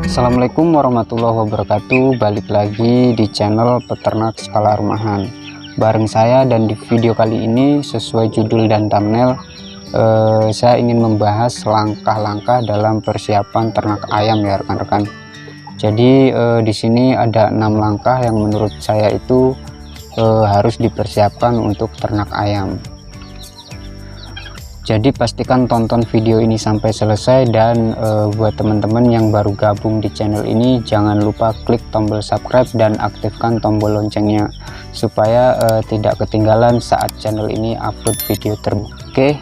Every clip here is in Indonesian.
Assalamualaikum warahmatullahi wabarakatuh. Balik lagi di channel peternak skala rumahan bareng saya, dan di video kali ini sesuai judul dan thumbnail, saya ingin membahas langkah-langkah dalam persiapan ternak ayam ya rekan-rekan. Jadi di sini ada 6 langkah yang menurut saya itu harus dipersiapkan untuk ternak ayam. Jadi pastikan tonton video ini sampai selesai, dan buat teman-teman yang baru gabung di channel ini, jangan lupa klik tombol subscribe dan aktifkan tombol loncengnya supaya tidak ketinggalan saat channel ini upload video terbaru. Oke,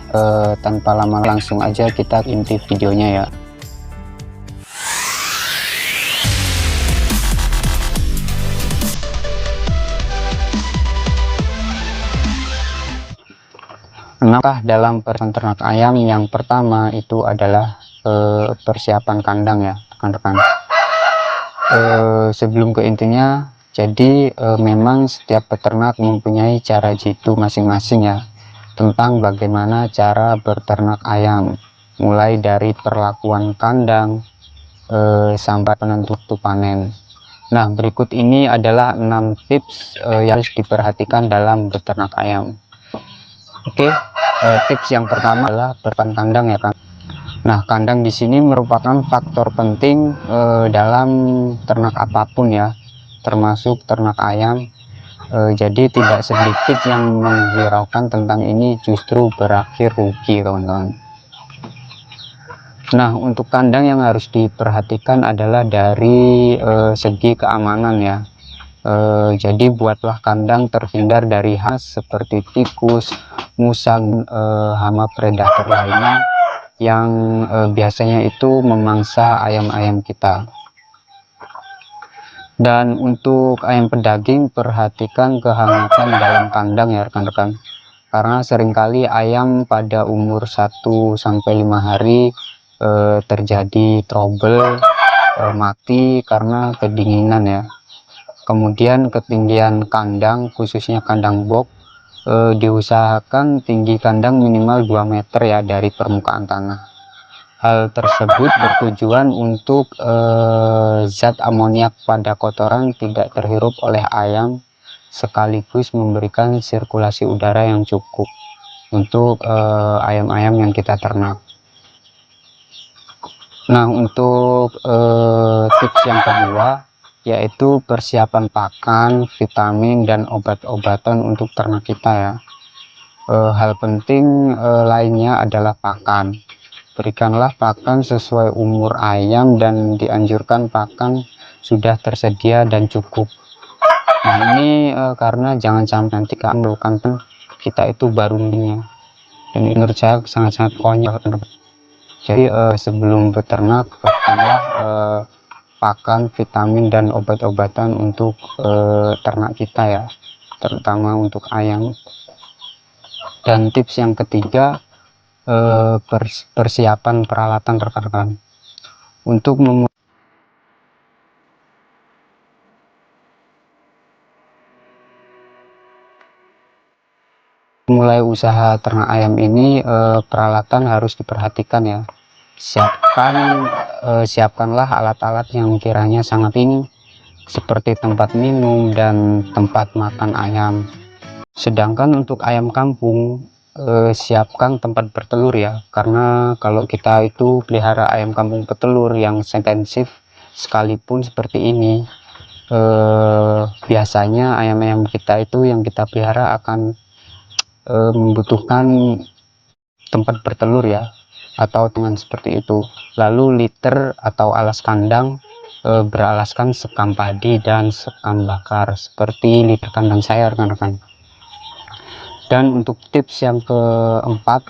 tanpa lama langsung aja kita inti videonya ya. Langkah dalam peternak ayam yang pertama itu adalah persiapan kandang ya rekan-rekan. Sebelum ke intinya, jadi memang setiap peternak mempunyai cara jitu masing-masing ya tentang bagaimana cara berternak ayam, mulai dari perlakuan kandang sampai penentu waktu panen. Nah, berikut ini adalah 6 tips yang harus diperhatikan dalam beternak ayam. Oke, tips yang pertama adalah persiapan kandang ya kan. Nah, kandang di sini merupakan faktor penting dalam ternak apapun ya, termasuk ternak ayam. Jadi tidak sedikit yang menghiraukan tentang ini, justru berakhir rugi kawan-kawan. Nah, untuk kandang yang harus diperhatikan adalah dari segi keamanan ya. Jadi buatlah kandang terhindar dari hama seperti tikus, musang, hama predator lainnya yang biasanya itu memangsa ayam-ayam kita. Dan untuk ayam pedaging, perhatikan kehangatan dalam kandang ya rekan-rekan, karena seringkali ayam pada umur 1 sampai 5 hari terjadi trouble, mati karena kedinginan ya. Kemudian ketinggian kandang, khususnya kandang box, diusahakan tinggi kandang minimal 2 meter ya dari permukaan tanah. Hal tersebut bertujuan untuk zat amoniak pada kotoran tidak terhirup oleh ayam, sekaligus memberikan sirkulasi udara yang cukup untuk ayam-ayam yang kita ternak. Nah, untuk tips yang kedua yaitu persiapan pakan, vitamin, dan obat-obatan untuk ternak kita ya. Hal penting lainnya adalah pakan. Berikanlah pakan sesuai umur ayam dan dianjurkan pakan sudah tersedia dan cukup. Nah, ini karena jangan sampai nanti kan kita itu baru nih, dan menurut saya sangat-sangat konyol. Jadi sebelum beternak, pakanlah pakan, vitamin, dan obat-obatan untuk ternak kita ya, terutama untuk ayam. Dan tips yang ketiga, persiapan peralatan rekan-rekan. Untuk memulai usaha ternak ayam ini, peralatan harus diperhatikan ya. Siapkanlah alat-alat yang kiranya sangat ini, seperti tempat minum dan tempat makan ayam. Sedangkan untuk ayam kampung, siapkan tempat bertelur ya, karena kalau kita itu pelihara ayam kampung petelur yang intensif sekalipun seperti ini, biasanya ayam-ayam kita itu yang kita pelihara akan membutuhkan tempat bertelur ya, atau dengan seperti itu. Lalu liter atau alas kandang beralaskan sekam padi dan sekam bakar seperti liter kandang saya rekan-rekan. Dan untuk tips yang keempat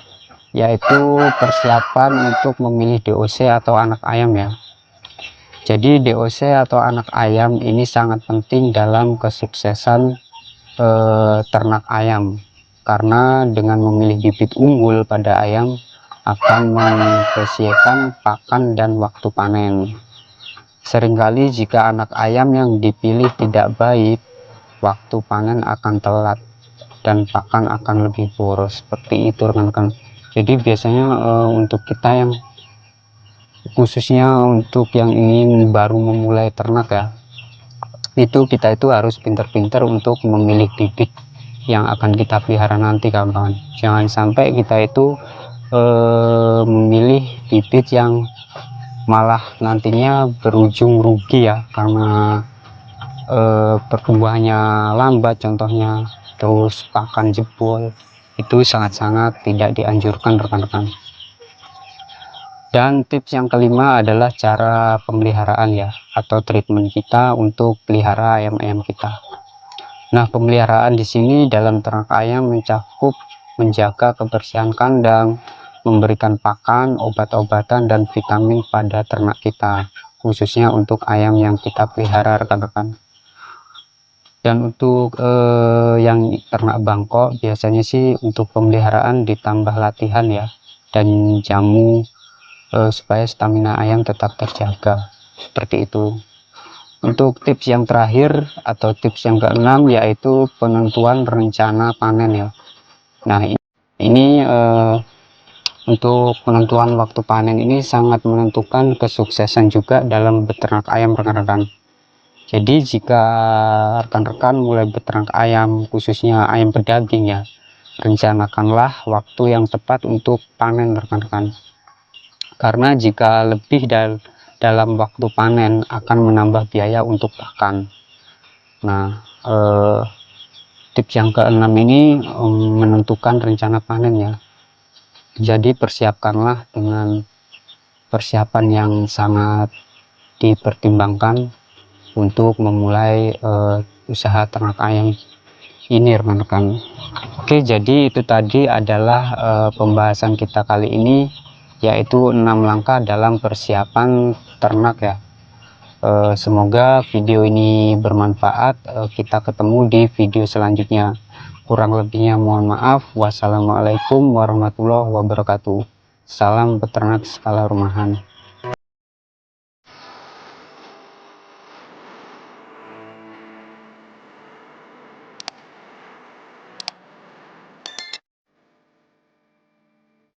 yaitu persiapan untuk memilih DOC atau anak ayam ya. Jadi DOC atau anak ayam ini sangat penting dalam kesuksesan ternak ayam, karena dengan memilih bibit unggul pada ayam akan mempersiapkan pakan dan waktu panen. Seringkali jika anak ayam yang dipilih tidak baik, waktu panen akan telat dan pakan akan lebih boros, seperti itu rekan-rekan. Jadi biasanya untuk kita yang khususnya untuk yang ingin baru memulai ternak ya, itu kita itu harus pintar-pintar untuk memilih bibit yang akan kita pelihara nanti kawan-kawan. Jangan sampai kita itu memilih bibit yang malah nantinya berujung rugi ya, karena pertumbuhannya lambat contohnya, terus pakan jebol. Itu sangat-sangat tidak dianjurkan rekan-rekan. Dan tips yang kelima adalah cara pemeliharaan ya, atau treatment kita untuk pelihara ayam-ayam kita. Nah, pemeliharaan di sini dalam ternak ayam mencakup menjaga kebersihan kandang, memberikan pakan, obat-obatan, dan vitamin pada ternak kita, khususnya untuk ayam yang kita pelihara rekan-rekan. Dan untuk yang ternak Bangkok biasanya sih untuk pemeliharaan ditambah latihan ya, dan jamu supaya stamina ayam tetap terjaga, seperti itu. Untuk tips yang terakhir atau tips yang keenam yaitu penentuan rencana panen ya. Nah, ini untuk penentuan waktu panen ini sangat menentukan kesuksesan juga dalam beternak ayam rekan-rekan. Jadi jika rekan-rekan mulai beternak ayam, khususnya ayam pedaging ya, rencanakanlah waktu yang tepat untuk panen rekan-rekan. Karena jika lebih dalam waktu panen akan menambah biaya untuk pakan. Nah, tips yang keenam ini menentukan rencana panen ya. Jadi persiapkanlah dengan persiapan yang sangat dipertimbangkan untuk memulai usaha ternak ayam ini rekan-rekan. Oke, jadi itu tadi adalah pembahasan kita kali ini, yaitu 6 langkah dalam persiapan ternak ya. Semoga video ini bermanfaat. Kita ketemu di video selanjutnya. Kurang lebihnya mohon maaf. Wassalamualaikum warahmatullahi wabarakatuh. Salam peternak skala rumahan.